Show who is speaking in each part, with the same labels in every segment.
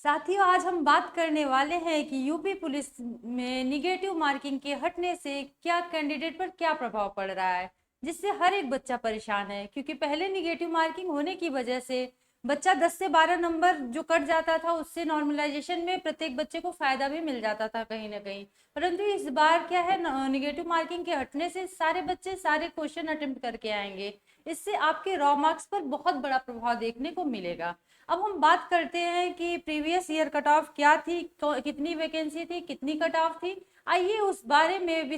Speaker 1: साथियों, आज हम बात करने वाले हैं कि यूपी पुलिस में निगेटिव मार्किंग के हटने से क्या कैंडिडेट पर क्या प्रभाव पड़ रहा है, जिससे हर एक बच्चा परेशान है। क्योंकि पहले निगेटिव मार्किंग होने की वजह से बच्चा 10 से 12 नंबर जो कट जाता था, उससे नॉर्मलाइजेशन में प्रत्येक बच्चे को फायदा भी मिल जाता था कहीं ना कहीं। परंतु इस बार क्या है, निगेटिव मार्किंग के हटने से सारे बच्चे सारे क्वेश्चन अटेम्प्ट करके आएंगे। इससे आपके रॉ मार्क्स पर बहुत बड़ा प्रभाव देखने को मिलेगा। अब हम बात करते हैं कि प्रीवियस ईयर कट ऑफ क्या थी, कितनी वैकेंसी थी, कितनी कट ऑफ थी। आइए उस बारे में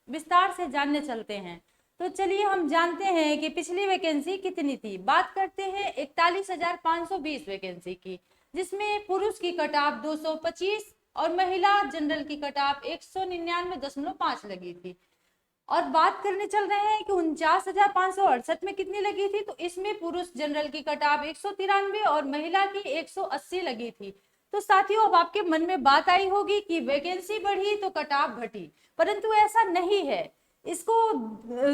Speaker 1: विस्तार से जानने चलते हैं। तो चलिए हम जानते हैं कि पिछली वैकेंसी कितनी थी। बात करते हैं 41,520 वैकेंसी की, जिसमें पुरुष की कट ऑफ 225 और महिला जनरल की कट ऑफ 199.5 लगी थी। और बात करने चल रहे हैं कि 49,568 में कितनी लगी थी, तो इसमें पुरुष जनरल की कट ऑफ 193 और महिला की 180 लगी थी। तो साथियों, अब आपके मन में बात आई होगी कि वैकेंसी बढ़ी तो कट ऑफ घटी, परंतु ऐसा नहीं है। इसको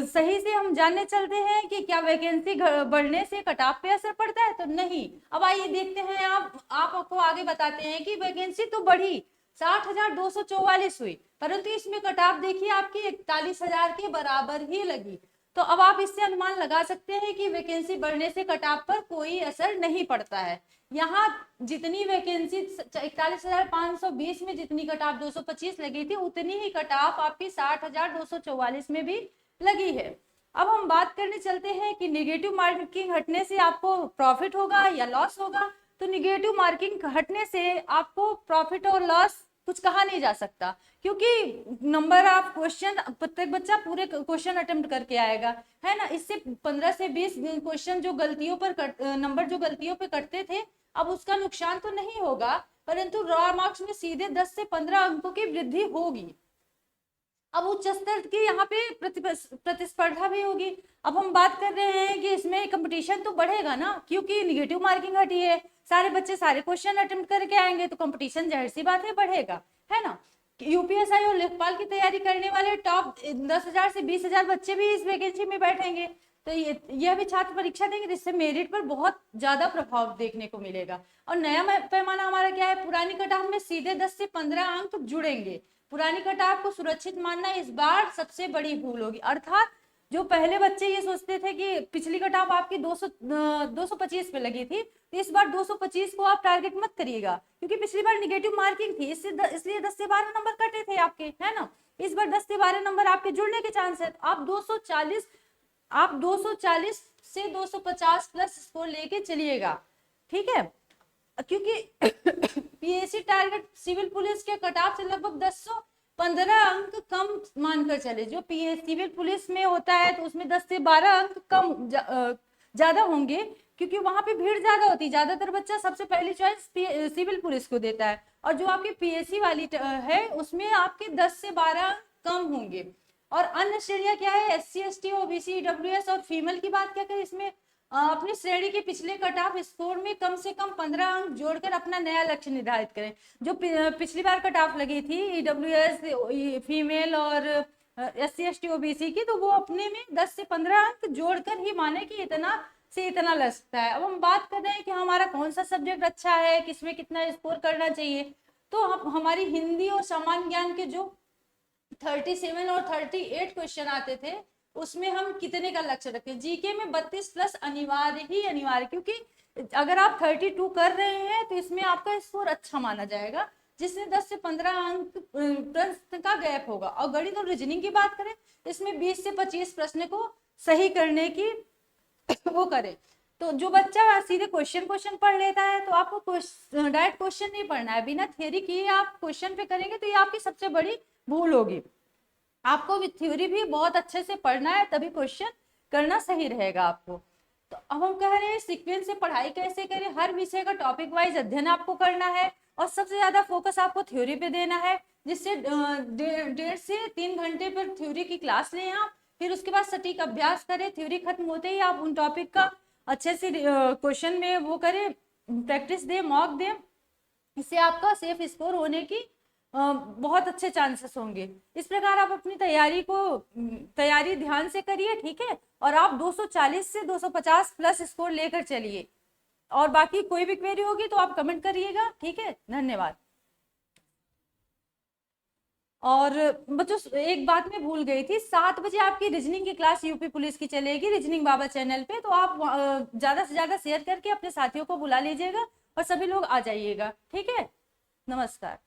Speaker 1: सही से हम जानने चलते हैं कि क्या वैकेंसी बढ़ने से कट ऑफ पे असर पड़ता है, तो नहीं। अब आइए देखते हैं, आप आपको आगे बताते हैं कि वैकेंसी तो बढ़ी, 60,244 हुई, परंतु इसमें कट ऑफ देखिए आपकी 41,000 के बराबर ही लगी। तो अब आप इससे अनुमान लगा सकते हैं कि वैकेंसी बढ़ने से कट ऑफ पर कोई असर नहीं पड़ता है। यहाँ जितनी वैकेंसी 41,520 में जितनी कट ऑफ 225 लगी थी, उतनी ही कट ऑफ आपकी 60,244 में भी लगी है। अब हम बात करने चलते हैं कि निगेटिव मार्किंग हटने से आपको प्रॉफिट होगा या लॉस होगा। तो निगेटिव मार्किंग हटने से आपको प्रॉफिट और लॉस कुछ कहा नहीं जा सकता, क्योंकि नंबर ऑफ क्वेश्चन प्रत्येक बच्चा पूरे क्वेश्चन अटेम्प्ट करके आएगा, है ना। इससे 15 से 20 क्वेश्चन जो गलतियों पर नंबर जो गलतियों पे कटते थे, अब उसका नुकसान तो नहीं होगा, परंतु रॉ मार्क्स में सीधे 10 से 15 अंकों की वृद्धि होगी। अब उच्च स्तर की यहाँ पे प्रतिस्पर्धा भी होगी। अब हम बात कर रहे हैं कि इसमें कंपटीशन तो बढ़ेगा ना, क्योंकि निगेटिव मार्किंग हटी है, सारे बच्चे सारे क्वेश्चन अटेम्प्ट करके आएंगे, तो कंपटीशन जाहिर सी बात है बढ़ेगा, है ना। यूपीएसआई और लेखपाल की तैयारी करने वाले टॉप 10,000 से 20,000 बच्चे भी इस वैकेंसी में बैठेंगे। तो यह भी छात्र परीक्षा देंगे, जिससे मेरिट पर बहुत ज्यादा प्रभाव देखने को मिलेगा। और नया पैमाना हमारा क्या है, पुरानी कट ऑफ में सीधे 10 से 15 अंक जुड़ेंगे। पुरानी कट ऑफ को सुरक्षित मानना इस बार सबसे बड़ी भूल होगी। अर्थात जो पहले बच्चे ये सोचते थे कि पिछली कट ऑफ आपकी 225 पे लगी थी, तो इस बार 225 को आप टारगेट मत करिएगा, क्योंकि पिछली बार निगेटिव मार्किंग थी, इसलिए 10 से 12 नंबर कटे थे आपके, है ना। इस बार 10 से 12 नंबर आपके जुड़ने के चांस है। आप 240 से 250 प्लस स्कोर लेके चलिएगा, ठीक है। क्योंकि पीएससी टारगेट सिविल पुलिस के कट ऑफ से लगभग 1015 अंक कम मानकर चले। जो सिविल पुलिस में होता है तो उसमें 10 से 12 अंक कम ज्यादा होंगे, क्योंकि वहां पे भीड़ ज्यादा होती है, ज्यादातर बच्चा सबसे पहली चॉइस सिविल पुलिस को देता है। और जो आपकी पीएससी वाली है उसमें आपके 10 से 12 कम होंगे। और अन्य श्रेणियां क्या है, SC ST OBC EWS और फीमेल की बात क्या करें, इसमें अपनी श्रेणी के पिछले कट ऑफ स्कोर में कम से कम 15 अंक जोड़कर अपना नया लक्ष्य निर्धारित करें। जो पिछली बार कट ऑफ लगी थी EWS फीमेल और SC ST OBC की, तो वो अपने में 10 से 15 अंक जोड़कर ही माने कि इतना से इतना लगता है। अब हम बात कर रहे हैं कि हमारा कौन सा सब्जेक्ट अच्छा है, किसमें कितना स्कोर करना चाहिए। तो हमारी हिंदी और सामान्य ज्ञान के जो 37 और 38 क्वेश्चन आते थे, उसमें हम कितने का लक्ष्य रखें। जीके में 32 प्लस अनिवार्य ही अनिवार्य, क्योंकि अगर आप 32 कर रहे हैं तो इसमें आपका स्कोर अच्छा माना जाएगा, जिसमें 10 से 15 अंक प्रश्न का गैप होगा। और गणित और रीजनिंग की बात करें, इसमें 20 से 25 प्रश्न को सही करने की वो करें। तो जो बच्चा सीधे क्वेश्चन पढ़ लेता है, तो आपको डायरेक्ट क्वेश्चन नहीं पढ़ना है, बिना थ्योरी किए आप क्वेश्चन पे करेंगे तो ये आपकी सबसे बड़ी भूल होगी। आपको थ्योरी भी बहुत अच्छे से पढ़ना है, तभी क्वेश्चन करना सही रहेगा आपको। तो अब हम कह रहे हैं सीक्वेंस से पढ़ाई कैसे करें। हर विषय का टॉपिक वाइज अध्ययन आपको करना है, और सबसे ज्यादा फोकस आपको थ्योरी पे देना है, जिससे 1.5 से 3 घंटे पर थ्योरी की क्लास लें आप। फिर उसके बाद सटीक अभ्यास करें, थ्योरी खत्म होते ही आप उन टॉपिक का अच्छे से क्वेश्चन में वो करें, प्रैक्टिस दें, मॉक दें। इससे आपका सेफ स्कोर होने की बहुत अच्छे चांसेस होंगे। इस प्रकार आप अपनी तैयारी ध्यान से करिए, ठीक है। और आप 240 से 250 प्लस स्कोर लेकर चलिए। और बाकी कोई भी क्वेरी होगी तो आप कमेंट करिएगा, ठीक है। धन्यवाद। और बच्चों एक बात मैं भूल गई थी, 7 बजे आपकी रीजनिंग की क्लास यूपी पुलिस की चलेगी रीजनिंग बाबा चैनल पे, तो आप ज्यादा से ज्यादा शेयर करके अपने साथियों को बुला लीजिएगा और सभी लोग आ जाइएगा, ठीक है। नमस्कार।